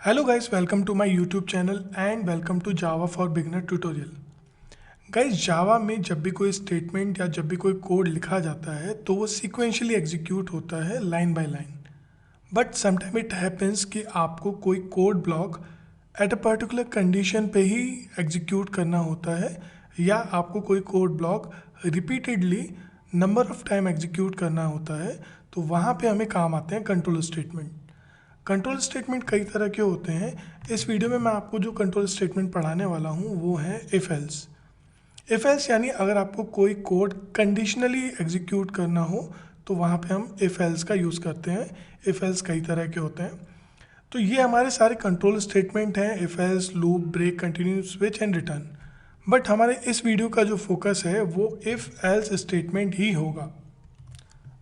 Hello guys, welcome to my YouTube channel and welcome to Java for Beginner tutorial. Guys Java में जब भी कोई statement या जब भी कोई कोड लिखा जाता है तो वो सीक्वेंशियली एग्जीक्यूट होता है line by line. But sometime it happens कि आपको कोई code block at a particular condition पे ही एग्जीक्यूट करना होता है या आपको कोई code block repeatedly number of time execute करना होता है. तो वहाँ पे हमें काम आते हैं कंट्रोल स्टेटमेंट. कंट्रोल स्टेटमेंट कई तरह के होते हैं. इस वीडियो में मैं आपको जो कंट्रोल स्टेटमेंट पढ़ाने वाला हूँ वो है इफ़ एल्स. इफ़ एल्स यानी अगर आपको कोई कोड कंडीशनली एग्जीक्यूट करना हो तो वहाँ पे हम इफ़ एल्स का यूज़ करते हैं. इफ़ एल्स कई तरह के होते हैं. तो ये हमारे सारे कंट्रोल स्टेटमेंट हैं: if else, loop, break, continue, switch and return. But हमारे इस वीडियो का जो फोकस है वो इफ़ एल्स स्टेटमेंट ही होगा.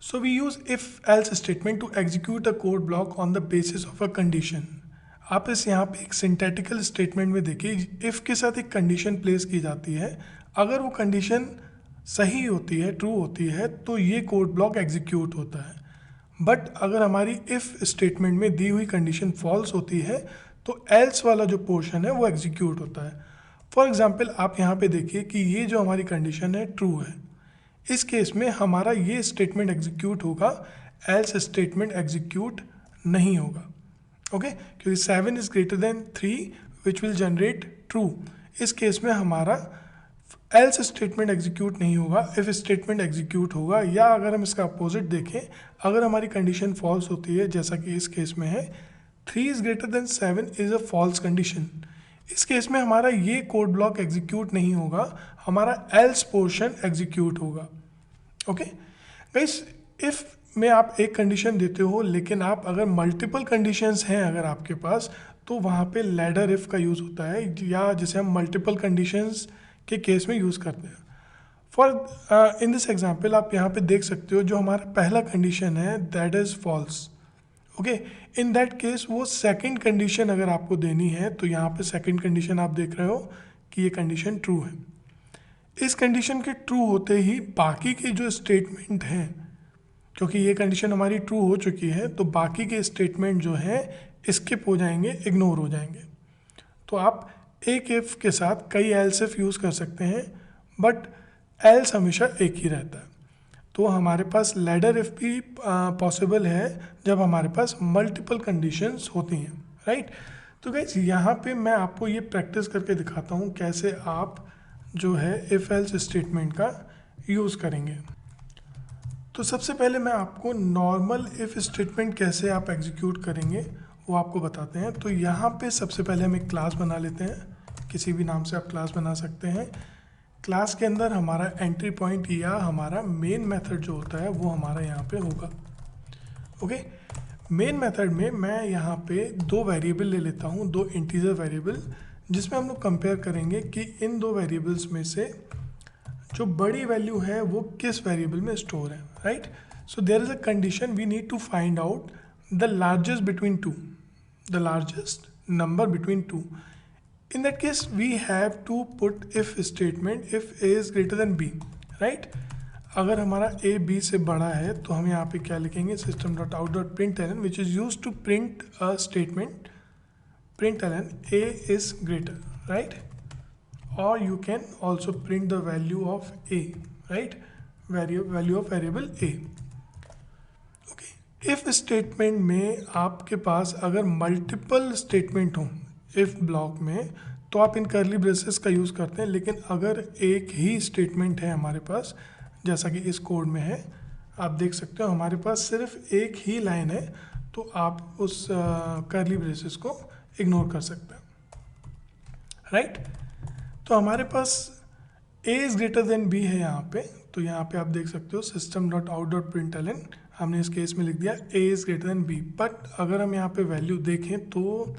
So we use if-else statement to execute a code block on the basis of a condition. आप इस यहाँ पे एक सिंथेटिकल स्टेटमेंट में देखिए, इफ़ के साथ एक कंडीशन प्लेस की जाती है. अगर वो कंडीशन सही होती है, ट्रू होती है, तो ये कोड ब्लॉक एग्जीक्यूट होता है. बट अगर हमारी इफ़ स्टेटमेंट में दी हुई कंडीशन फॉल्स होती है तो एल्स वाला जो पोर्शन है वो एग्जीक्यूट होता है. फॉर एग्जाम्पल आप यहाँ पे देखिए कि ये जो हमारी कंडीशन है ट्रू है. इस केस में हमारा ये स्टेटमेंट एग्जीक्यूट होगा, एल्स स्टेटमेंट एग्जीक्यूट नहीं होगा. ओके, क्योंकि 7 is greater then 3 which will generate true. इस केस में हमारा एल्स स्टेटमेंट एग्जीक्यूट नहीं होगा, इफ स्टेटमेंट एग्जीक्यूट होगा. या अगर हम इसका अपोजिट देखें, अगर हमारी कंडीशन फॉल्स होती है जैसा कि इस केस में है, 3 is greater than 7 is a false condition. इस केस में हमारा ये कोड ब्लॉक एग्जीक्यूट नहीं होगा, हमारा एल्स पोर्शन एग्जीक्यूट होगा. ओके गाइस, इफ़ में आप एक कंडीशन देते हो लेकिन आप अगर मल्टीपल कंडीशंस हैं अगर आपके पास, तो वहाँ पे लैडर इफ़ का यूज़ होता है, या जिसे हम मल्टीपल कंडीशंस के केस में यूज़ करते हैं. फॉर इन दिस एग्जांपल आप यहाँ पे देख सकते हो जो हमारा पहला कंडीशन है that is false. Okay, in that case वो सेकंड कंडीशन अगर आपको देनी है तो यहाँ पे सेकंड कंडीशन आप देख रहे हो कि ये कंडीशन ट्रू है. इस कंडीशन के ट्रू होते ही बाकी के जो स्टेटमेंट हैं, क्योंकि ये कंडीशन हमारी ट्रू हो चुकी है, तो बाकी के स्टेटमेंट जो हैं स्किप हो जाएंगे, इग्नोर हो जाएंगे. तो आप एक इफ़ के साथ कई एल्स इफ यूज़ कर सकते हैं, बट एल्स हमेशा एक ही रहता है. तो हमारे पास लैडर इफ़ भी पॉसिबल है जब हमारे पास मल्टीपल कंडीशंस होती हैं, राइट. तो गाइस यहाँ पे मैं आपको ये प्रैक्टिस करके दिखाता हूँ कैसे आप जो है इफ़ एल्स स्टेटमेंट का यूज़ करेंगे. तो सबसे पहले मैं आपको नॉर्मल इफ़ स्टेटमेंट कैसे आप एग्जीक्यूट करेंगे वो आपको बताते हैं. तो यहाँ पे सबसे पहले हम एक क्लास बना लेते हैं. किसी भी नाम से आप क्लास बना सकते हैं. क्लास के अंदर हमारा एंट्री पॉइंट या हमारा मेन मेथड जो होता है वो हमारा यहाँ पे होगा. ओके, मेन मेथड में मैं यहाँ पे दो वेरिएबल ले लेता हूँ, दो इंटीजर वेरिएबल, जिसमें हम लोग कंपेयर करेंगे कि इन दो वेरिएबल्स में से जो बड़ी वैल्यू है वो किस वेरिएबल में स्टोर है, right. So there is a condition we need to find out the largest between two, the largest number between two. In that case we have to put if statement if a is greater than b, right. अगर हमारा a b से बड़ा है तो हम यहाँ पे क्या लिखेंगे, system.out.println which is used to print a statement println a is greater, right. Or you can also print the value of a, right, value of variable a. okay, if statement में आपके पास अगर मल्टीपल स्टेटमेंट हो if block में तो आप इन curly braces का use करते हैं. लेकिन अगर एक ही स्टेटमेंट है हमारे पास, जैसा कि इस कोड में है, आप देख सकते हो हमारे पास सिर्फ एक ही लाइन है, तो आप उस कर्ली ब्रेसेस को इग्नोर कर सकते हैं, राइट. तो हमारे पास a is greater than b है यहाँ पे. तो यहाँ पे आप देख सकते हो system.out.println हमने इस केस में लिख दिया a is greater than b. But अगर हम यहाँ पे वैल्यू देखें तो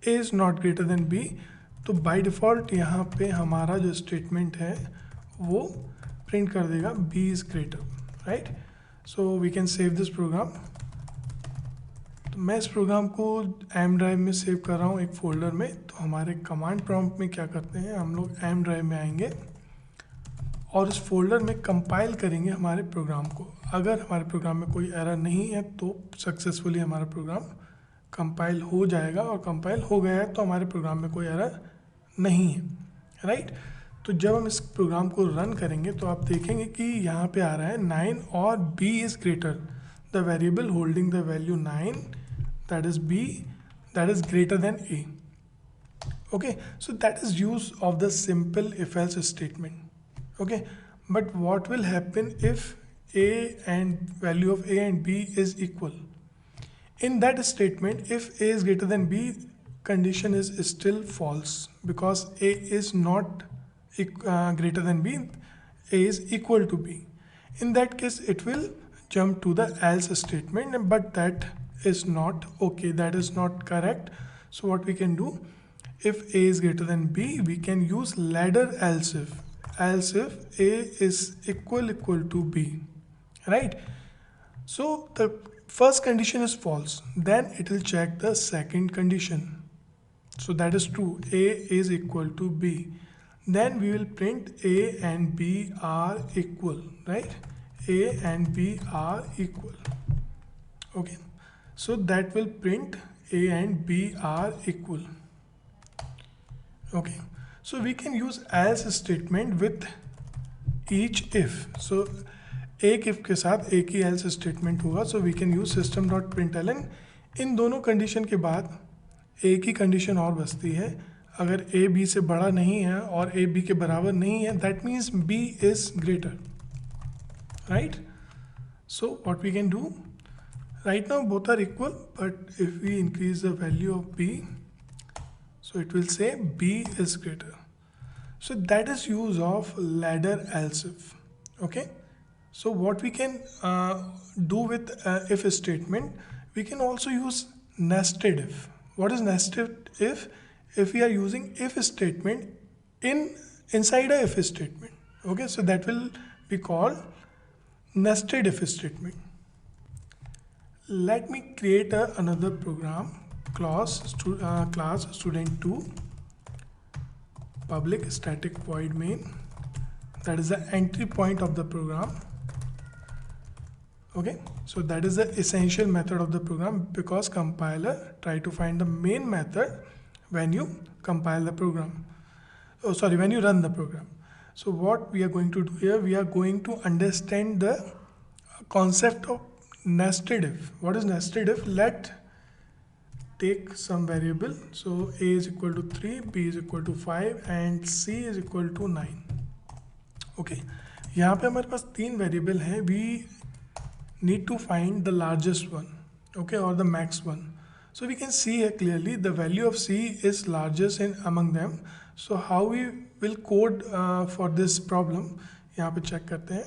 a is not greater than b, तो बाय डिफ़ॉल्ट यहाँ पे हमारा जो स्टेटमेंट है वो प्रिंट कर देगा b is greater, right. So we can save this program. तो मैं इस प्रोग्राम को एम ड्राइव में सेव कर रहा हूँ एक फ़ोल्डर में. तो हमारे कमांड प्रॉम्प्ट में क्या करते हैं, हम लोग एम ड्राइव में आएंगे और उस फोल्डर में कंपाइल करेंगे हमारे प्रोग्राम को. अगर हमारे प्रोग्राम में कोई एरर नहीं है तो सक्सेसफुली हमारा प्रोग्राम कंपाइल हो जाएगा, और कंपाइल हो गया है तो हमारे प्रोग्राम में कोई एरर नहीं है, राइट। तो जब हम इस प्रोग्राम को रन करेंगे तो आप देखेंगे कि यहाँ पे आ रहा है 9 और b is greater, the variable holding the value 9 that is b that is greater than a. Okay, so that is use of the simple if else statement. Okay, but what will happen if a and value of a and b is equal? In that statement, if a is greater than b, condition is still false because a is not greater than b, a is equal to b. In that case, it will jump to the else statement, but that is not okay, that is not correct. So what we can do, if a is greater than b, we can use ladder else if a is equal to b, right? So the first condition is false, then it will check the second condition. So that is true, a is equal to b, then we will print a and b are equal, right? A and b are equal. Okay, so that will print a and b are equal. Okay, so we can use else statement with each if. So एक if के साथ एक ही else statement होगा. So we can use system.println. इन दोनों condition के बाद एक ही condition और बचती है, अगर a b से बड़ा नहीं है और a b के बराबर नहीं है, that means b is greater, right? So what we can do, right now both are equal, but if we increase the value of b, so it will say b is greater. So that is use of ladder else if. Okay, so what we can do with if statement, we can also use nested if. What is nested if? If we are using if statement inside a if statement. Okay, so that will be called nested if statement. Let me create another program, class student2 public static void main, that is the entry point of the program. Okay, so that is the essential method of the program, because compiler try to find the main method when you compile the program, when you run the program. So what we are going to do here, we are going to understand the concept of nested if. What is nested if? Let take some variable, so a is equal to 3, b is equal to 5 and c is equal to 9. Okay, यहाँ पे हमारे पास तीन variable हैं. We need to find the largest one, okay, or the max one. So we can see here clearly the value of c is largest in among them. So how we will code for this problem, यहाँ पे check करते हैं.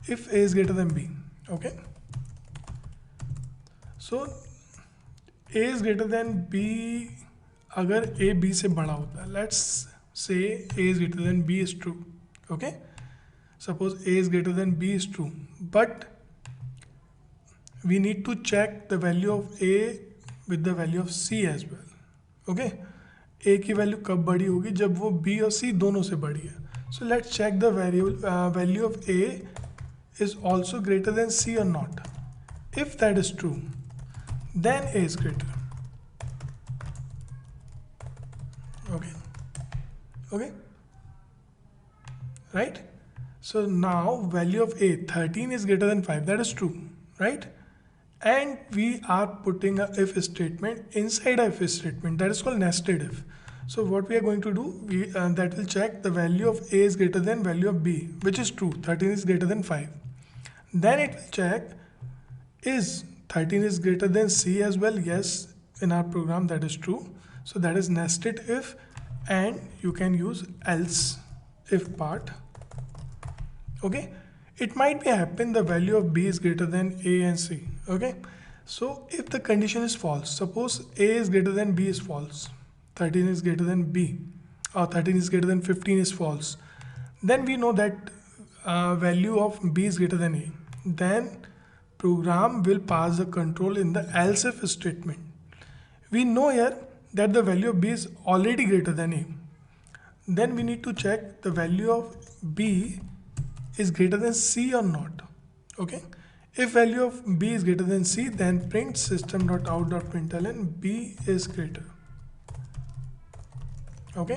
If a is greater than b, okay, so a is greater than b, अगर a b से बड़ा होता है, let's say a is greater than b is true. Okay, suppose a is greater than b is true, but we need to check the value of a with the value of c as well. Okay, a की value कब बड़ी होगी? जब वो b और c दोनों से बड़ी है. So let's check the value of a is also greater than c or not. If that is true, then a is greater. Okay, right? So now value of a 13 is greater than 5, that is true, right? And we are putting a if statement inside a if statement, that is called nested if. So what we are going to do, that will check the value of a is greater than value of b, which is true, 13 is greater than 5. Then it will check is 13 is greater than c as well. Yes, in our program that is true. So that is nested if, and you can use else if part. Okay, it might be happen the value of b is greater than a and c. Okay, so if the condition is false, suppose a is greater than b is false, 13 is greater than b, or 13 is greater than 15 is false, then we know that value of b is greater than a. Then program will pass the control in the else if statement. We know here that the value of b is already greater than a. Then we need to check the value of b is greater than c or not. Okay, If value of b is greater than c, then print system.out.println b is greater. Okay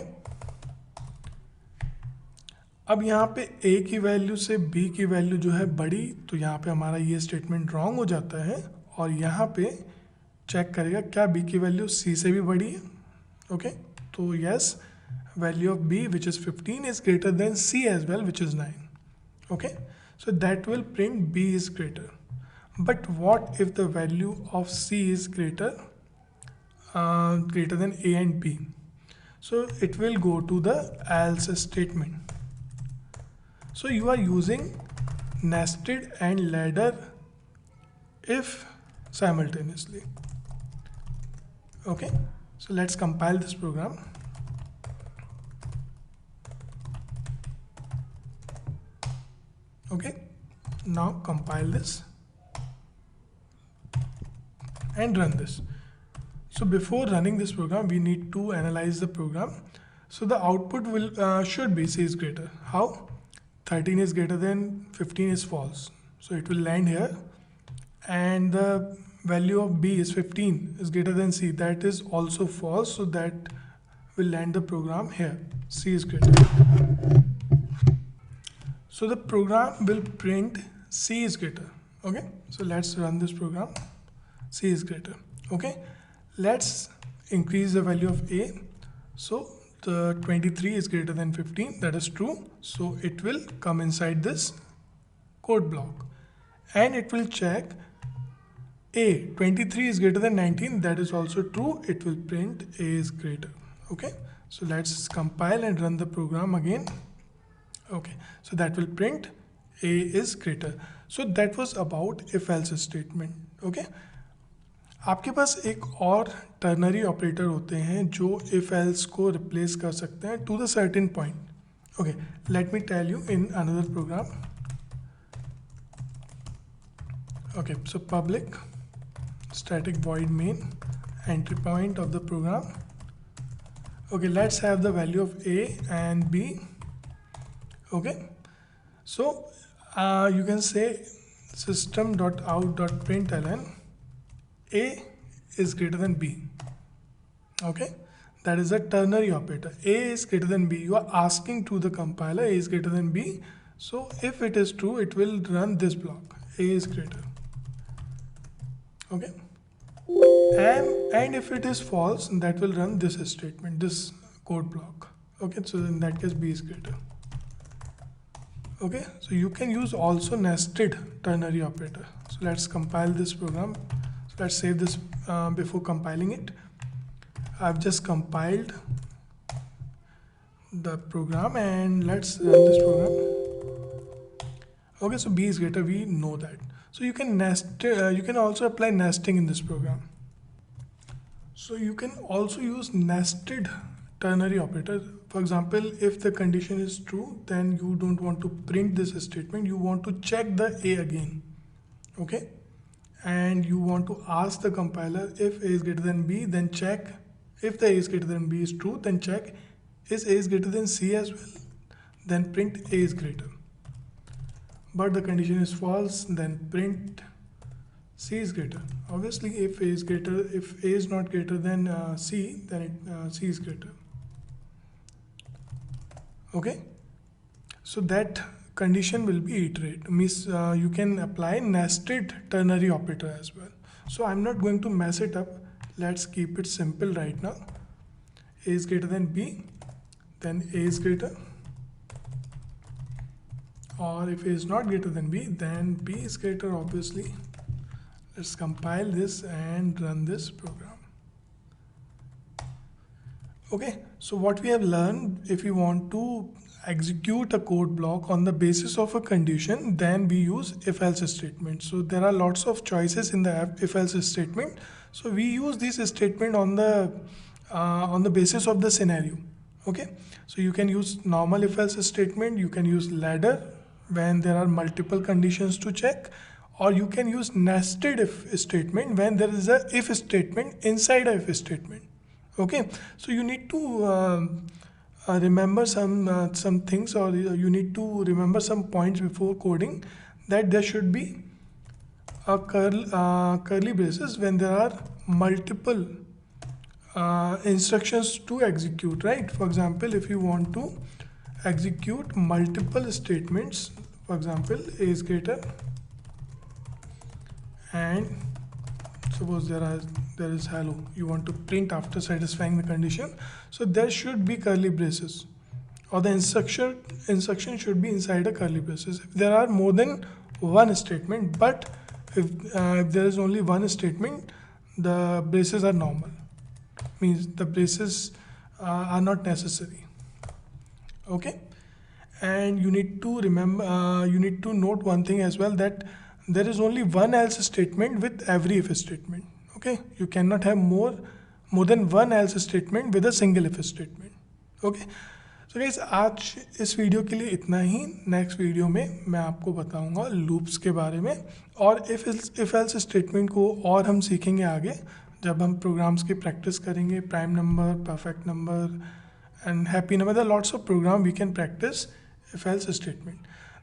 अब यहाँ पे a की value से b की value जो है बड़ी, तो यहाँ पे हमारा ये स्टेटमेंट रॉन्ग हो जाता है और यहाँ पे चेक करेगा क्या b की वैल्यू c से भी बड़ी है. ओके तो yes, value of b which is 15 is greater than c as well which is 9. Okay so that will print b is greater. But what if the value of c is greater than a and b? So it will go to the else statement. So you are using nested and ladder if simultaneously. Okay, so let's compile this program. Okay, now compile this and run this. So before running this program, we need to analyze the program. So the output will should be c is greater. How? 13 is greater than 15 is false. So it will land here, and the value of b is 15 is greater than c. That is also false. So that will land the program here. C is greater. So the program will print c is greater. Okay, so let's run this program. C is greater. Okay, let's increase the value of a. So the 23 is greater than 15, that is true. So it will come inside this code block and it will check a. 23 is greater than 19, that is also true. It will print a is greater. Okay, so let's compile and run the program again. Okay, so that will print a is greater. So that was about if else statement. Okay, आपके पास एक और ternary operator होते हैं जो if else को replace कर सकते हैं to the certain point. Okay, let me tell you in another program. Okay, so public static void main entry point of the program. Okay, let's have the value of a and b. Okay, so you can say system.out.println a is greater than b. Okay, that is a ternary operator. A is greater than b. You are asking to the compiler a is greater than b. So if it is true, it will run this block, a is greater. Okay, and if it is false, that will run this statement, this code block. Okay, so in that case b is greater. Okay, so you can use also nested ternary operator. So let's compile this program. So let's save this before compiling it. I've just compiled the program and let's run this program. Okay, so b is greater, we know that. So you can nest, you can also apply nesting in this program. So you can also use nested ternary operator. For example, if the condition is true, then you don't want to print this statement, you want to check the a again. Okay, and you want to ask the compiler if a is greater than b, then check if the a is greater than b is true, then check is a is greater than c as well, then print a is greater. But the condition is false, then print c is greater. Obviously, if a is greater, if a is not greater than c, then c is greater. Okay, so that condition will be iterate, means you can apply nested ternary operator as well. So I'm not going to mess it up. Let's keep it simple right now. A is greater than b, then a is greater, or if a is not greater than b, then b is greater, obviously. Let's compile this and run this program. Okay, so what we have learned, if we want to execute a code block on the basis of a condition, then we use if-else statement. So there are lots of choices in the if-else statement. So we use this statement on the basis of the scenario. Okay, so you can use normal if-else statement, you can use ladder when there are multiple conditions to check, or you can use nested if statement when there is a if statement inside a if statement. Okay, so you need to remember some things, or you need to remember some points before coding, that there should be curly braces when there are multiple instructions to execute, right? For example, if you want to execute multiple statements, for example, a is greater, and suppose there is hello, you want to print after satisfying the condition, so there should be curly braces, or the instruction should be inside a curly braces if there are more than one statement. But if there is only one statement, the braces are normal, means the braces are not necessary. Okay, and you need to remember, you need to note one thing as well, that there is only one else statement with every if statement. Okay, you cannot have more than one else statement with a single if statement. Okay, so guys आज इस video के लिए इतना ही। Next video में मैं आपको बताऊंगा loops के बारे में, और इफ़ एल्स स्टेटमेंट को और हम सीखेंगे आगे जब हम प्रोग्राम्स की प्रैक्टिस करेंगे, prime number, perfect number and happy number, the lots of program we can practice if else statement.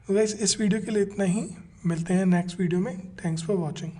तो गाइस इस वीडियो के लिए इतना ही, मिलते हैं नेक्स्ट वीडियो में। Thanks for watching.